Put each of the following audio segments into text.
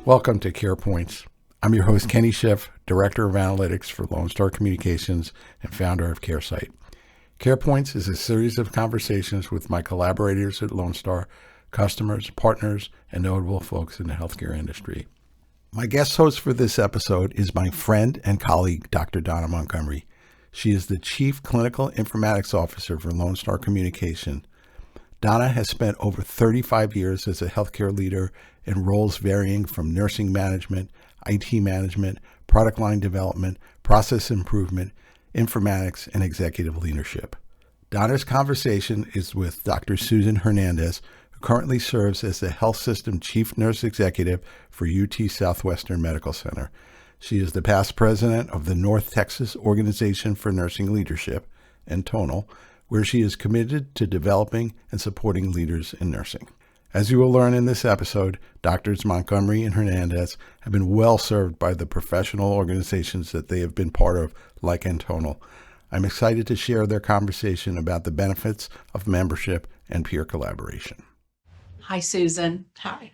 Welcome to CarePoints. I'm your host, Kenny Schiff, Director of Analytics for Lone Star Communications and founder of CareSite. CarePoints is a series of conversations with my collaborators at Lone Star, customers, partners, and notable folks in the healthcare industry. My guest host for this episode is my friend and colleague, Dr. Donna Montgomery. She is the Chief Clinical Informatics Officer for Lone Star Communication. Donna has spent over 35 years as a healthcare leader in roles varying from nursing management, IT management, product line development, process improvement, informatics, and executive leadership. Donna's conversation is with Dr. Susan Hernandez, who currently serves as the Health System Chief Nurse Executive for UT Southwestern Medical Center. She is the past president of the North Texas Organization for Nursing Leadership, NTONL, where she is committed to developing and supporting leaders in nursing. As you will learn in this episode, Doctors Montgomery and Hernandez have been well served by the professional organizations that they have been part of, like NTONL. I'm excited to share their conversation about the benefits of membership and peer collaboration. Hi, Susan. Hi.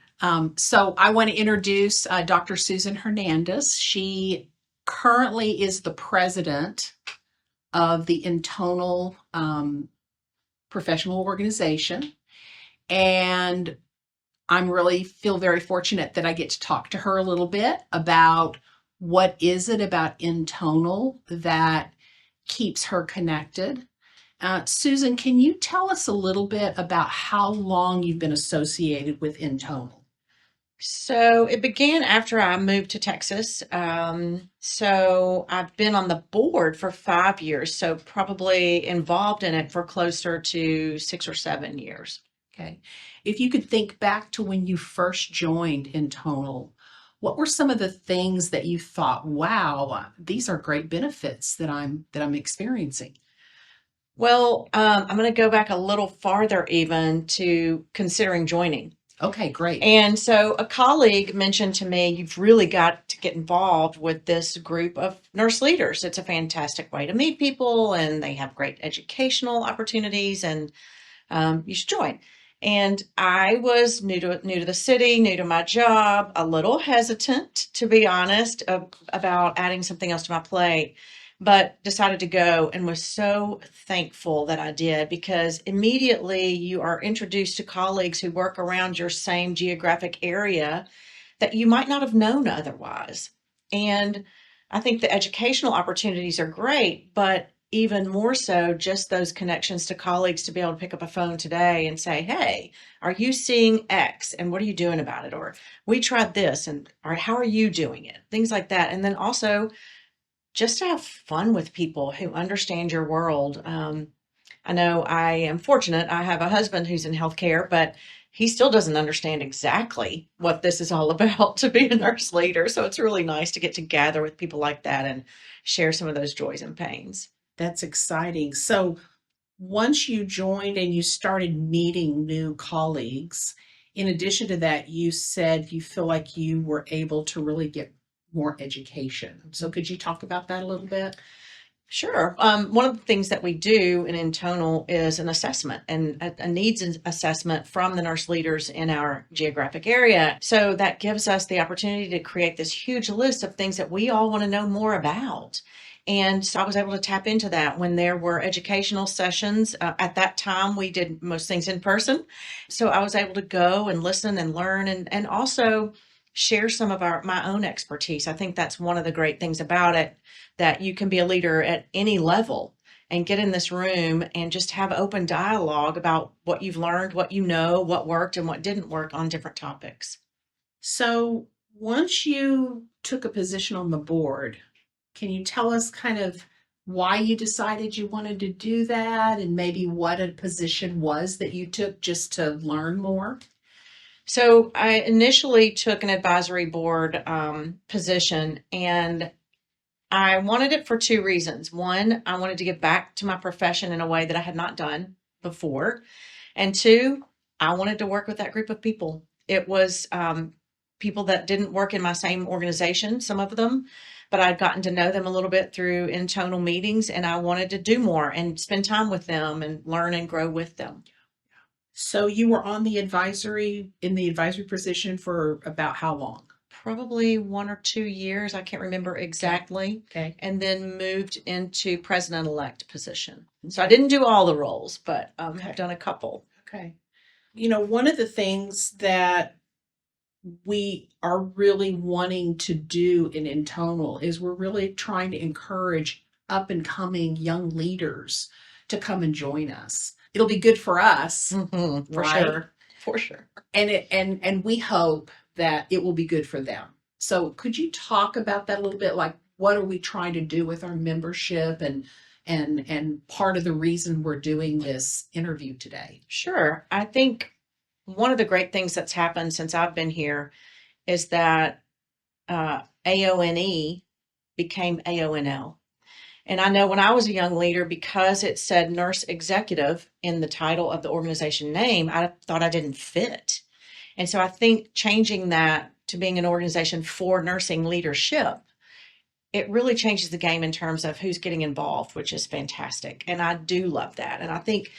So I want to introduce Dr. Susan Hernandez. She currently is the president of the NTONL professional organization. And I'm really feel very fortunate that I get to talk to her a little bit about what is it about NTONL that keeps her connected. Susan, can you tell us a little bit about how long you've been associated with NTONL? So it began after I moved to Texas. So I've been on the board for 5 years, so probably involved in it for closer to 6 or 7 years. Okay. If you could think back to when you first joined NTONL, what were some of the things that you thought, wow, these are great benefits that I'm experiencing? Well, I'm going to go back a little farther even to considering joining. Okay, great. And so a colleague mentioned to me, you've really got to get involved with this group of nurse leaders. It's a fantastic way to meet people and they have great educational opportunities and you should join. And I was new to the city, new to my job, a little hesitant, to be honest, about adding something else to my plate, but decided to go and was so thankful that I did, because immediately you are introduced to colleagues who work around your same geographic area that you might not have known otherwise. And I think the educational opportunities are great, but even more so, just those connections to colleagues to be able to pick up a phone today and say, hey, are you seeing X and what are you doing about it? Or we tried this or how are you doing it? Things like that. And then also just to have fun with people who understand your world. I know I am fortunate. I have a husband who's in healthcare, but he still doesn't understand exactly what this is all about to be a nurse leader. So it's really nice to get to gather with people like that and share some of those joys and pains. That's exciting. So once you joined and you started meeting new colleagues, in addition to that, you said you feel like you were able to really get more education. So could you talk about that a little bit? Sure. One of the things that we do in NTONL is an assessment and a needs assessment from the nurse leaders in our geographic area. So that gives us the opportunity to create this huge list of things that we all want to know more about. And so I was able to tap into that when there were educational sessions. At that time, we did most things in person. So I was able to go and listen and learn and also share some of my own expertise. I think that's one of the great things about it, that you can be a leader at any level and get in this room and just have open dialogue about what you've learned, what you know, what worked and what didn't work on different topics. So once you took a position on the board, can you tell us kind of why you decided you wanted to do that and maybe what a position was that you took just to learn more? So I initially took an advisory board position, and I wanted it for 2 reasons. One, I wanted to give back to my profession in a way that I had not done before. And 2, I wanted to work with that group of people. It was people that didn't work in my same organization, some of them, but I'd gotten to know them a little bit through intonal meetings, and I wanted to do more and spend time with them and learn and grow with them. So you were on the advisory position for about how long? Probably 1 or 2 years. I can't remember exactly. Okay. And then moved into president-elect position. So I didn't do all the roles, but have done a couple. Okay. One of the things that we are really wanting to do in Intonal is we're really trying to encourage up and coming young leaders to come and join us. It'll be good for us, Mm-hmm, for right? sure. For sure. And we hope that it will be good for them. So could you talk about that a little bit? Like, what are we trying to do with our membership, and part of the reason we're doing this interview today? Sure. I think one of the great things that's happened since I've been here is that AONE became AONL. And I know when I was a young leader, because it said nurse executive in the title of the organization name, I thought I didn't fit. And so I think changing that to being an organization for nursing leadership, it really changes the game in terms of who's getting involved, which is fantastic. And I do love that. And I think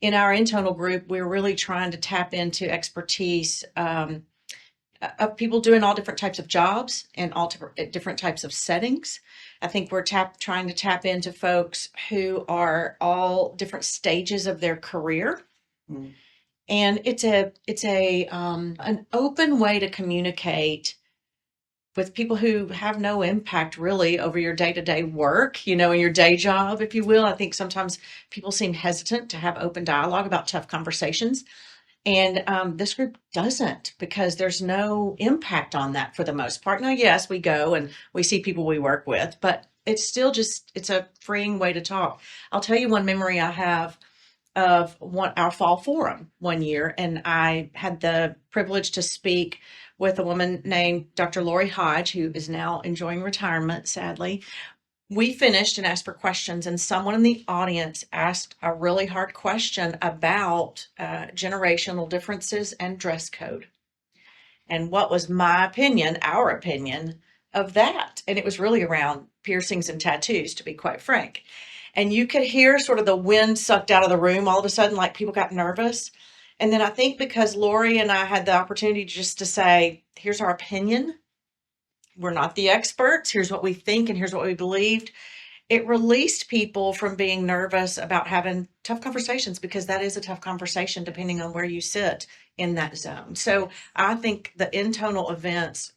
in our internal group, we're really trying to tap into expertise of people doing all different types of jobs and all different types of settings. I think we're trying to tap into folks who are all different stages of their career. Mm. And it's an open way to communicate with people who have no impact really over your day-to-day work, in your day job, if you will. I think sometimes people seem hesitant to have open dialogue about tough conversations. And this group doesn't, because there's no impact on that for the most part. Now, yes, we go and we see people we work with, but it's still it's a freeing way to talk. I'll tell you one memory I have of our fall forum one year, and I had the privilege to speak with a woman named Dr. Lori Hodge, who is now enjoying retirement, sadly. We finished and asked for questions, and someone in the audience asked a really hard question about generational differences and dress code. And what was my opinion, our opinion of that? And it was really around piercings and tattoos, to be quite frank. And you could hear sort of the wind sucked out of the room all of a sudden, like people got nervous. And then I think because Lori and I had the opportunity just to say, here's our opinion. We're not the experts. Here's what we think and here's what we believed. It released people from being nervous about having tough conversations, because that is a tough conversation depending on where you sit in that zone. So I think the intonal events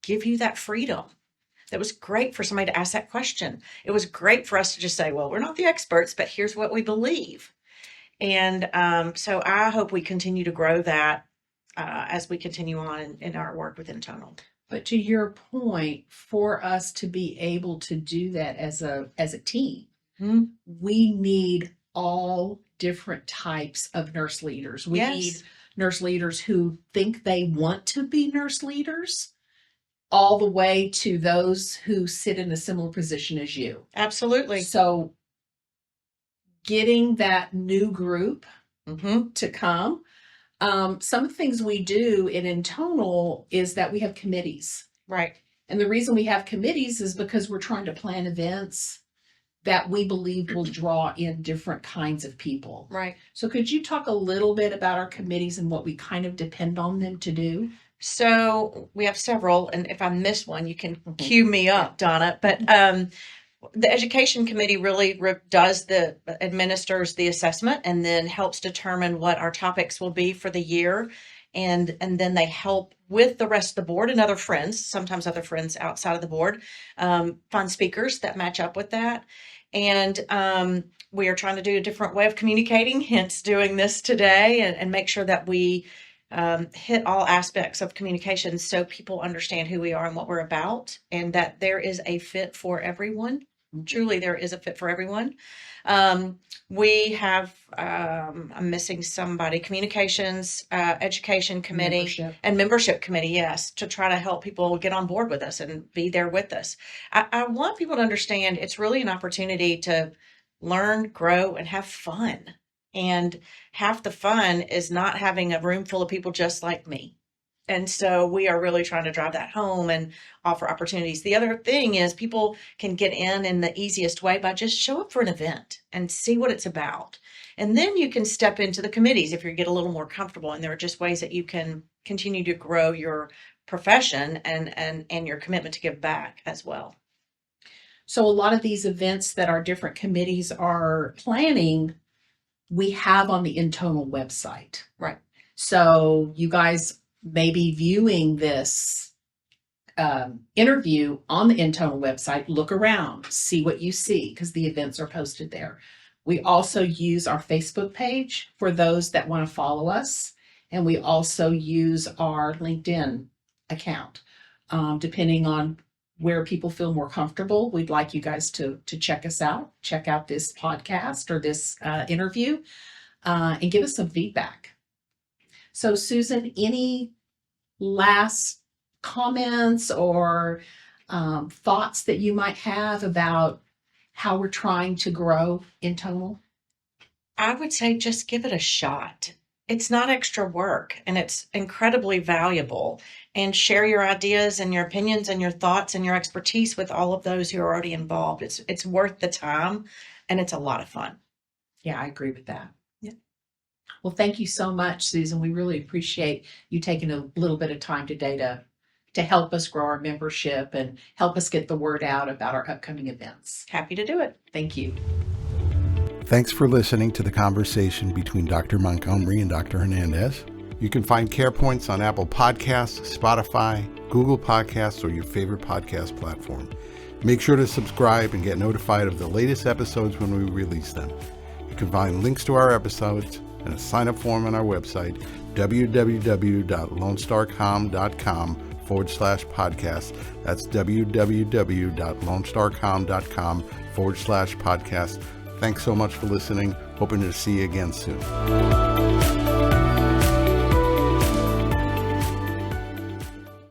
give you that freedom. That was great for somebody to ask that question. It was great for us to just say, well, we're not the experts, but here's what we believe. And so I hope we continue to grow that as we continue on in our work with intonal. But to your point, for us to be able to do that as a team, we need all different types of nurse leaders. We need nurse leaders who think they want to be nurse leaders, all the way to those who sit in a similar position as you. Absolutely. So getting that new group to come. Some of the things we do in Intonal is that we have committees. Right. And the reason we have committees is because we're trying to plan events that we believe will draw in different kinds of people. Right. So could you talk a little bit about our committees and what we kind of depend on them to do? So we have several, and if I miss one, you can cue me up, Donna. But the education committee really administers the assessment and then helps determine what our topics will be for the year. And then they help with the rest of the board and other friends, sometimes other friends outside of the board, find speakers that match up with that. And we are trying to do a different way of communicating, hence doing this today, and make sure that we hit all aspects of communication so people understand who we are and what we're about, and that there is a fit for everyone. Truly, there is a fit for everyone. We have, I'm missing somebody, communications, education committee, and membership committee, yes, to try to help people get on board with us and be there with us. I want people to understand it's really an opportunity to learn, grow, and have fun. And half the fun is not having a room full of people just like me. And so we are really trying to drive that home and offer opportunities. The other thing is people can get in the easiest way by just show up for an event and see what it's about. And then you can step into the committees if you get a little more comfortable. And there are just ways that you can continue to grow your profession and your commitment to give back as well. So a lot of these events that our different committees are planning, we have on the NTONL website. Right. So you guys may be viewing this interview on the NTONL website. Look around, see what you see, because the events are posted there. We also use our Facebook page for those that want to follow us. And we also use our LinkedIn account. Depending on where people feel more comfortable, we'd like you guys to check us out, check out this podcast or this interview, and give us some feedback. So Susan, any last comments or thoughts that you might have about how we're trying to grow NTONL? I would say just give it a shot. It's not extra work, and it's incredibly valuable. And share your ideas and your opinions and your thoughts and your expertise with all of those who are already involved. It's worth the time, and it's a lot of fun. Yeah, I agree with that. Yeah. Well, thank you so much, Susan. We really appreciate you taking a little bit of time today to help us grow our membership and help us get the word out about our upcoming events. Happy to do it. Thank you. Thanks for listening to the conversation between Dr. Montgomery and Dr. Hernandez. You can find CarePoints on Apple Podcasts, Spotify, Google Podcasts, or your favorite podcast platform. Make sure to subscribe and get notified of the latest episodes when we release them. You can find links to our episodes and a sign-up form on our website, www.lonestarcom.com/podcast. That's www.lonestarcom.com/podcast. Thanks so much for listening. Hoping to see you again soon.